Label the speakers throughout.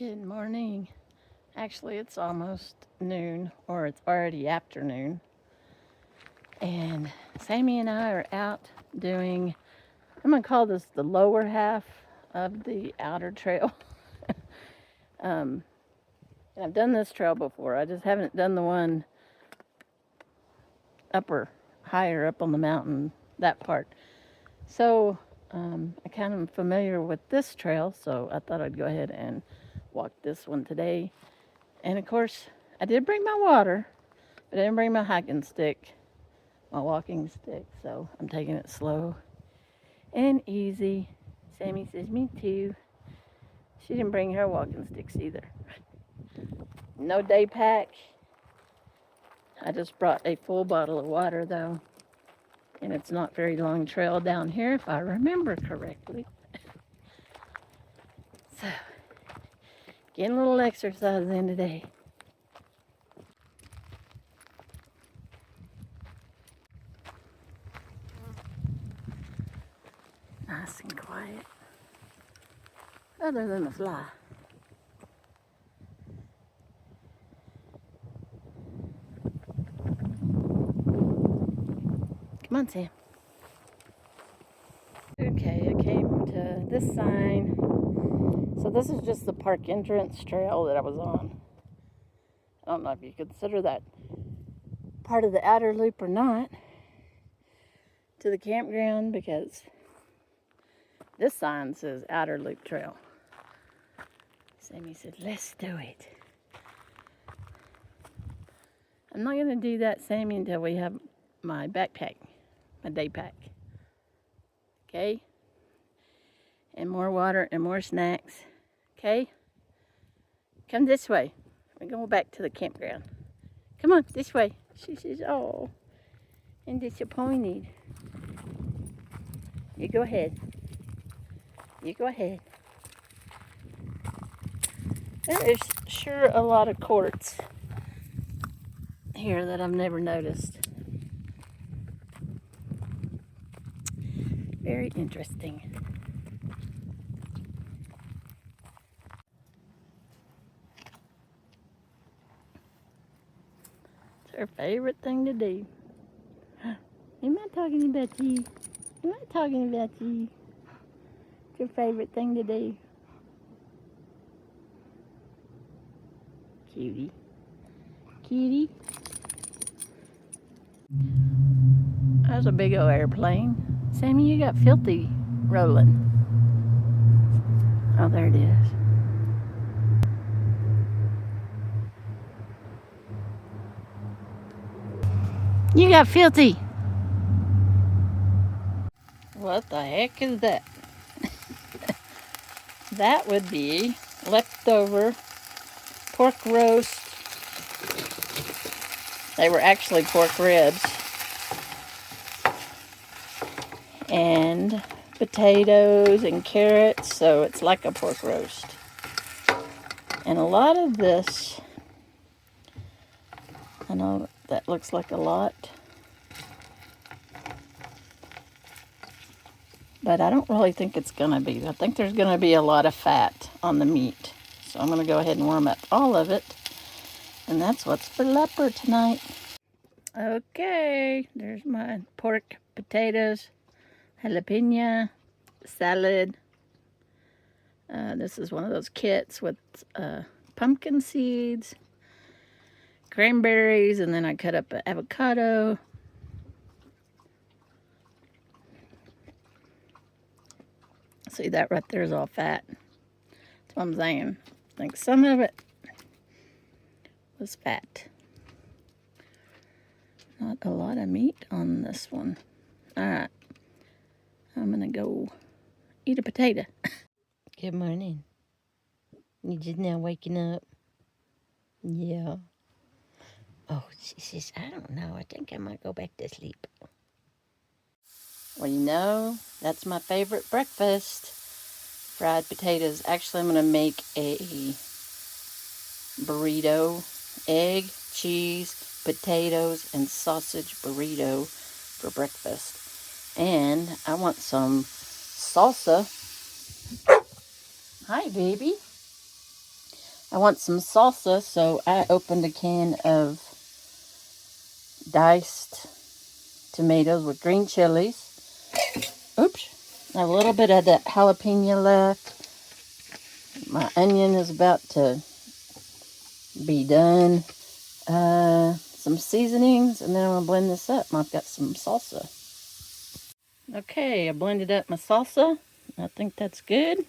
Speaker 1: Good morning. Actually, it's almost noon, or it's already afternoon. And Sammy and I are out doing, I'm going to call this the lower half of the outer trail. And I've done this trail before. I just haven't done the one higher up on the mountain, that part. So I kind of am familiar with this trail, so I thought I'd go ahead and walk this one today. And of course, I did bring my water, but I didn't bring my hiking stick, my walking stick, so I'm taking it slow and easy. Sammy says, me too. She didn't bring her walking sticks either. No day pack. I just brought a full bottle of water though, and it's not very long trail down here if I remember correctly. So, getting a little exercise in today. Nice and quiet. Other than the fly. Come on, Sam. Okay, I came to this sign. So this is just the park entrance trail that I was on. I don't know if you consider that part of the outer loop or not, to the campground, because this sign says outer loop trail. Sammy said, let's do it. I'm not going to do that, Sammy, until we have my backpack, my day pack. Okay? And more water and more snacks. Okay? Come this way. We're going back to the campground. Come on, this way. She says, oh, I'm disappointed. You go ahead. You go ahead. There's sure a lot of quartz here that I've never noticed. Very interesting. It's her favorite thing to do. Am I talking about you? Am I talking about you? It's your favorite thing to do. Cutie. Cutie. That's a big old airplane. Sammy, you got filthy rolling. Oh, there it is. You got filthy. What the heck is that? That would be leftover pork roast. They were actually pork ribs. And potatoes and carrots, so it's like a pork roast. And a lot of this, I know that looks like a lot, but I don't really think it's gonna be. I think there's gonna be a lot of fat on the meat. So I'm gonna go ahead and warm up all of it. And that's what's for supper tonight. Okay, there's my pork, potatoes, jalapeno, salad. This is one of those kits with pumpkin seeds, cranberries, and then I cut up an avocado. See, that right there is all fat. That's what I'm saying. I think some of it was fat. Not a lot of meat on this one. All right. I'm going to go eat a potato. Good morning. You just now waking up? Yeah. Oh, she says, I don't know. I think I might go back to sleep. Well, you know, that's my favorite breakfast. Fried potatoes. Actually, I'm going to make a burrito. Egg, cheese, potatoes, and sausage burrito for breakfast. And I want some salsa. Hi, baby. I want some salsa, so I opened a can of diced tomatoes with green chilies. Oops. A little bit of that jalapeno left. My onion is about to be done. Some seasonings, and then I'm going to blend this up. I've got some salsa. Okay, I blended up my salsa. I think that's good.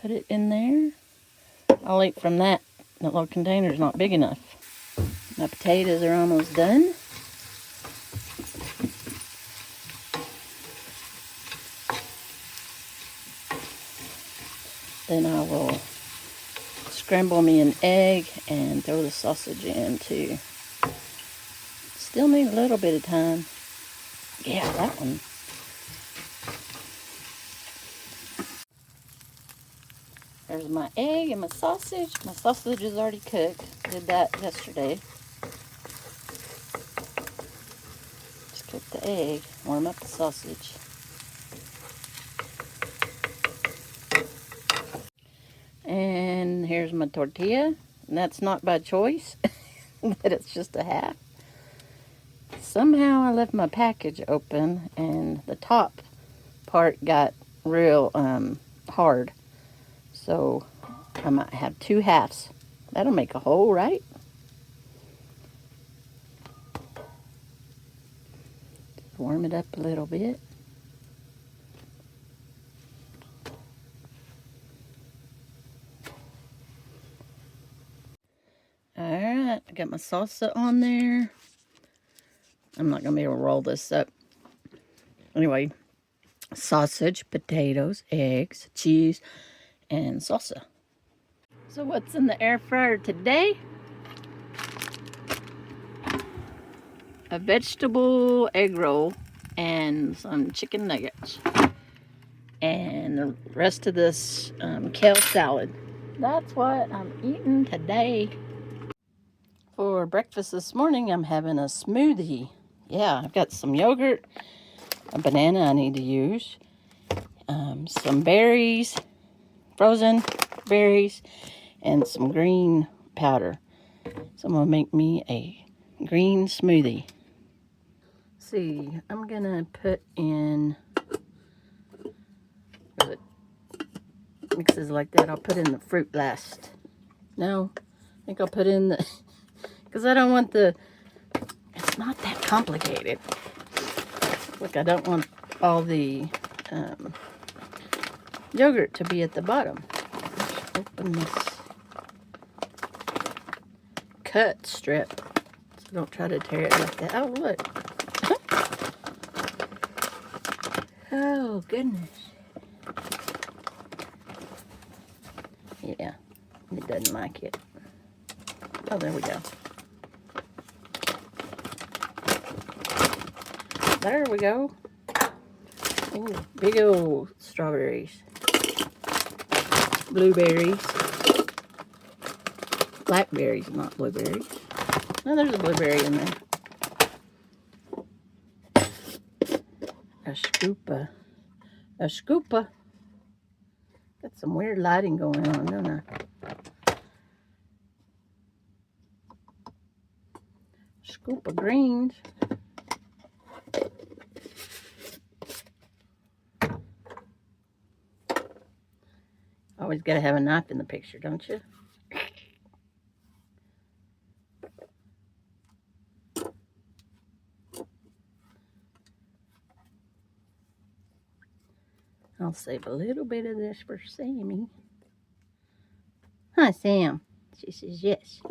Speaker 1: Put it in there. I'll eat from that. That little container's not big enough. My potatoes are almost done. Then I will scramble me an egg and throw the sausage in too. Still need a little bit of time. Yeah, that one. There's my egg and my sausage. My sausage is already cooked. Did that yesterday. Just cook the egg, warm up the sausage. And here's my tortilla. And that's not by choice, but it's just a half. Somehow I left my package open and the top part got real hard. So I might have 2 halves. That'll make a whole, right? Warm it up a little bit. Alright, I got my salsa on there. I'm not going to be able to roll this up. Anyway, sausage, potatoes, eggs, cheese, and salsa. So what's in the air fryer today? A vegetable egg roll and some chicken nuggets. And the rest of this kale salad. That's what I'm eating today. For breakfast this morning, I'm having a smoothie. Yeah, I've got some yogurt, a banana I need to use, some berries, frozen berries, and some green powder. So I'm going to make me a green smoothie. Let's see, I'm going to put in, if it mixes like that, I'll put in the fruit last. No, I think I'll put in the, because I don't want the, it's not that complicated. Look, I don't want all the yogurt to be at the bottom. Let's open this cut strip. So don't try to tear it like that. Oh, look. Oh, goodness. Yeah, it doesn't like it. Oh, there we go. There we go. Ooh, big old strawberries. Blueberries. Blackberries, not blueberries. No, there's a blueberry in there. A scoopa. A scoopa. Got some weird lighting going on, don't I? Scoop of greens. Always got to have a knife in the picture, don't you? I'll save a little bit of this for Sammy. Hi, Sam. She says yes.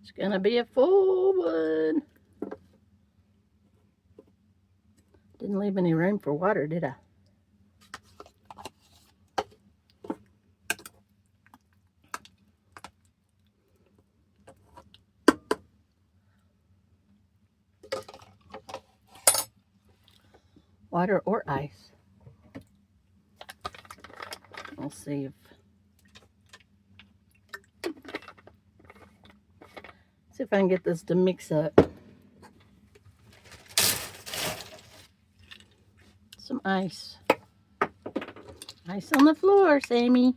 Speaker 1: It's gonna be a full one. Didn't leave any room for water, did I? Water or ice. I'll see if I can get this to mix up. Some ice. Ice on the floor, Sammy.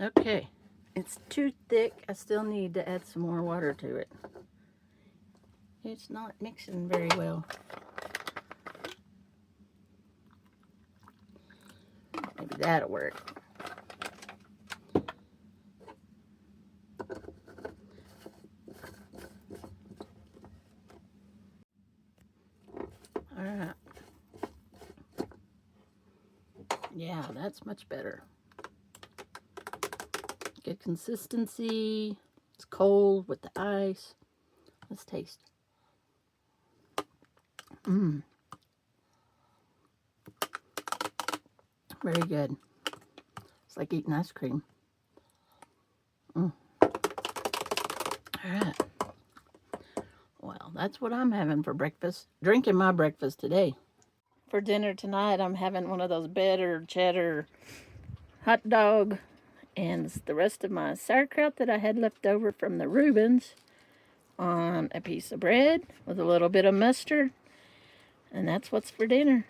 Speaker 1: Okay, it's too thick. I still need to add some more water to it. It's not mixing very well. Maybe that'll work. All right. Yeah, that's much better. Good consistency. It's cold with the ice. Let's taste. Very good. It's like eating ice cream. All right. Well, that's what I'm having for breakfast. Drinking my breakfast today. For dinner tonight, I'm having one of those better cheddar hot dog and the rest of my sauerkraut that I had left over from the Reubens on a piece of bread with a little bit of mustard. And that's what's for dinner.